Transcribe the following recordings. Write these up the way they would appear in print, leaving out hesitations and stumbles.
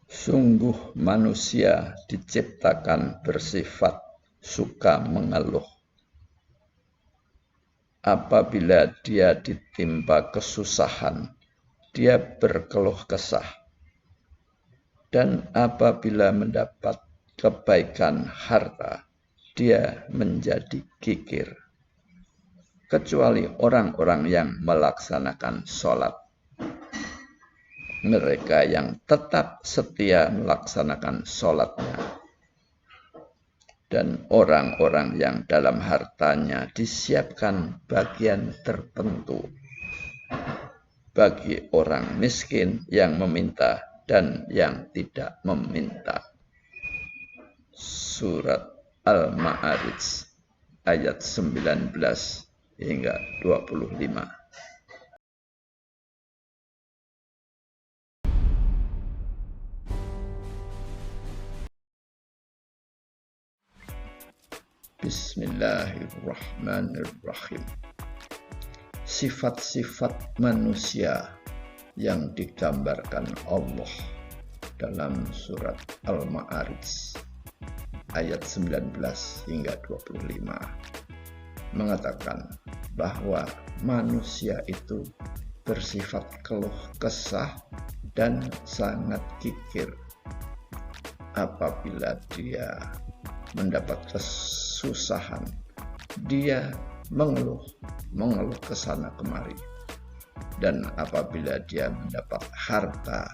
Sungguh manusia diciptakan bersifat suka mengeluh. Apabila dia ditimpa kesusahan, dia berkeluh kesah. Dan apabila mendapat kebaikan harta, dia menjadi kikir. Kecuali orang-orang yang melaksanakan sholat. Mereka yang tetap setia melaksanakan sholatnya. Dan orang-orang yang dalam hartanya disiapkan bagian tertentu bagi orang miskin yang meminta dan yang tidak meminta. Surat Al-Ma'arij ayat 19 hingga 25. Bismillahirrahmanirrahim. Sifat-sifat manusia yang digambarkan Allah dalam surat Al-Ma'arij ayat 19 hingga 25 mengatakan bahwa manusia itu bersifat keluh kesah dan sangat kikir. Apabila dia mendapat kesusahan, dia mengeluh ke sana kemari. Dan apabila dia mendapat harta,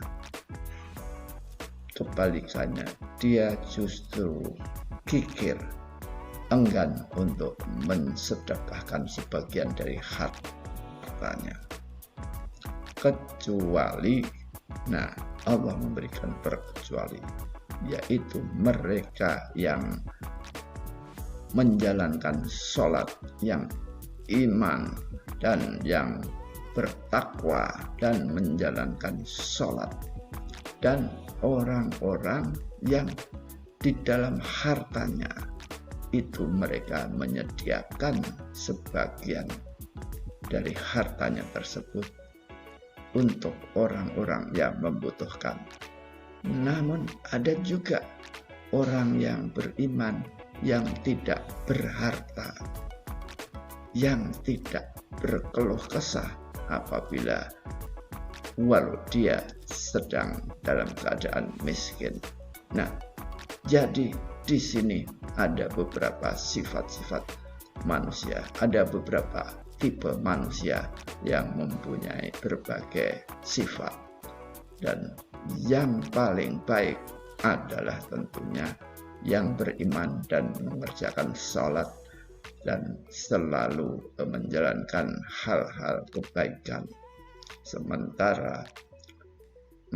kebalikannya, dia justru kikir, enggan untuk mensedekahkan sebagian dari hartanya. Kecuali, Allah memberikan perkecuali, yaitu mereka yang menjalankan sholat, yang iman dan yang bertakwa dan menjalankan sholat, dan orang-orang yang di dalam hartanya itu mereka menyediakan sebagian dari hartanya tersebut untuk orang-orang yang membutuhkan. Namun ada juga orang yang beriman yang tidak berharta, yang tidak berkeluh kesah apabila walau dia sedang dalam keadaan miskin. Jadi di sini ada beberapa sifat-sifat manusia, ada beberapa tipe manusia yang mempunyai berbagai sifat. Dan yang paling baik adalah tentunya yang beriman dan mengerjakan sholat dan selalu menjalankan hal-hal kebaikan. Sementara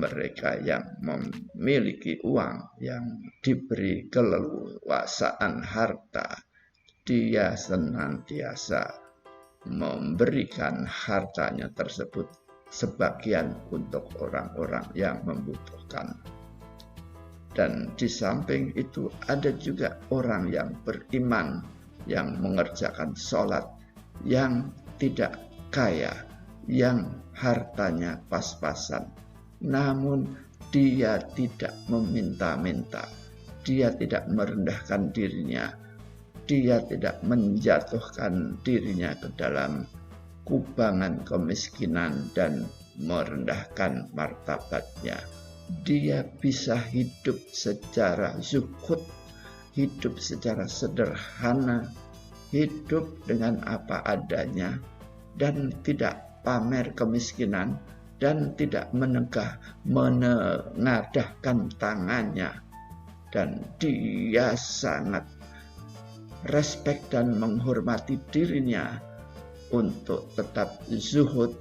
mereka yang memiliki uang, yang diberi keleluasaan harta, dia senantiasa memberikan hartanya tersebut sebagian untuk orang-orang yang membutuhkan. Dan di samping itu ada juga orang yang beriman, yang mengerjakan sholat, yang tidak kaya, yang hartanya pas-pasan, namun dia tidak meminta-minta, dia tidak merendahkan dirinya, dia tidak menjatuhkan dirinya ke dalam kubangan kemiskinan dan merendahkan martabatnya. Dia bisa hidup secara zuhud, hidup secara sederhana, hidup dengan apa adanya, dan tidak pamer kemiskinan, dan tidak menengadahkan tangannya. Dan dia sangat respek dan menghormati dirinya untuk tetap zuhud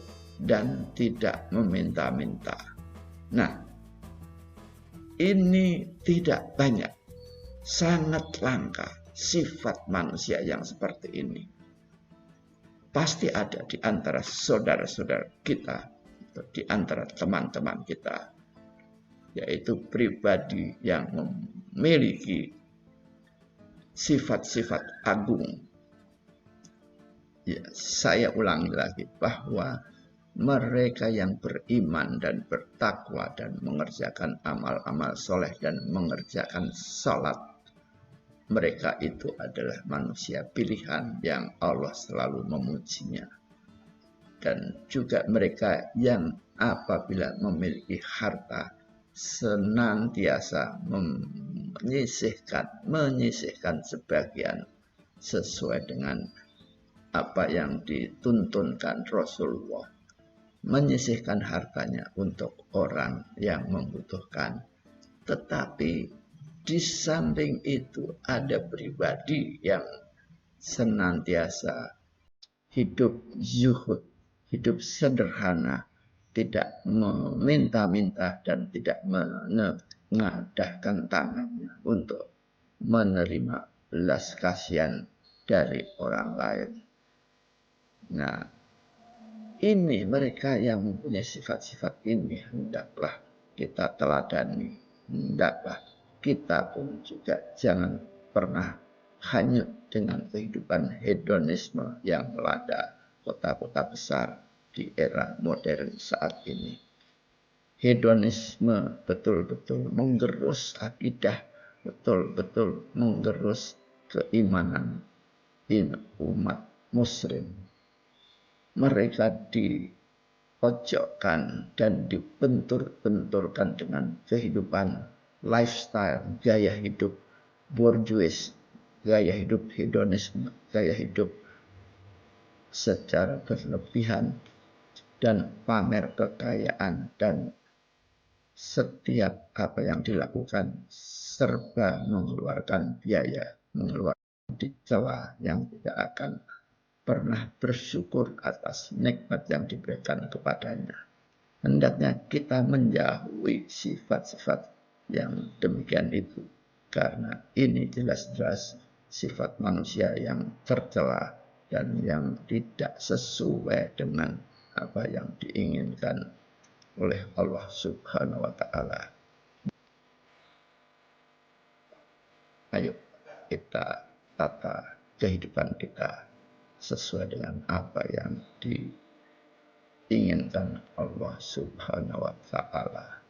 dan tidak meminta-minta. Ini tidak banyak, sangat langka sifat manusia yang seperti ini. Pasti ada di antara saudara-saudara kita, atau di antara teman-teman kita, yaitu pribadi yang memiliki sifat-sifat agung. Ya, saya ulangi lagi bahwa mereka yang beriman dan bertakwa dan mengerjakan amal-amal soleh dan mengerjakan salat, mereka itu adalah manusia pilihan yang Allah selalu memujinya. Dan juga mereka yang apabila memiliki harta senantiasa menyisihkan sebagian sesuai dengan apa yang dituntunkan Rasulullah, menyisihkan hartanya untuk orang yang membutuhkan. Tetapi di samping itu ada pribadi yang senantiasa hidup zuhud, hidup sederhana, tidak meminta-minta dan tidak mengadahkan tangannya untuk menerima belas kasihan dari orang lain. Nah, ini mereka yang mempunyai sifat-sifat ini hendaklah kita teladani, hendaklah kita pun juga jangan pernah hanyut dengan kehidupan hedonisme yang melanda kota-kota besar di era modern saat ini. Hedonisme betul-betul menggerus akidah, betul-betul menggerus keimanan umat muslim. Mereka dipojokkan dan dibentur-benturkan dengan kehidupan lifestyle, gaya hidup bourgeois, gaya hidup hedonisme, gaya hidup secara berlebihan dan pamer kekayaan, dan setiap apa yang dilakukan serba mengeluarkan biaya, mengeluarkan celah yang tidak akan pernah bersyukur atas nikmat yang diberikan kepadanya. Hendaknya kita menjauhi sifat-sifat yang demikian itu, karena ini jelas-jelas sifat manusia yang tercela dan yang tidak sesuai dengan apa yang diinginkan oleh Allah Subhanahu wa Ta'ala. Ayo kita tata kehidupan kita sesuai dengan apa yang diinginkan Allah Subhanahu wa Ta'ala.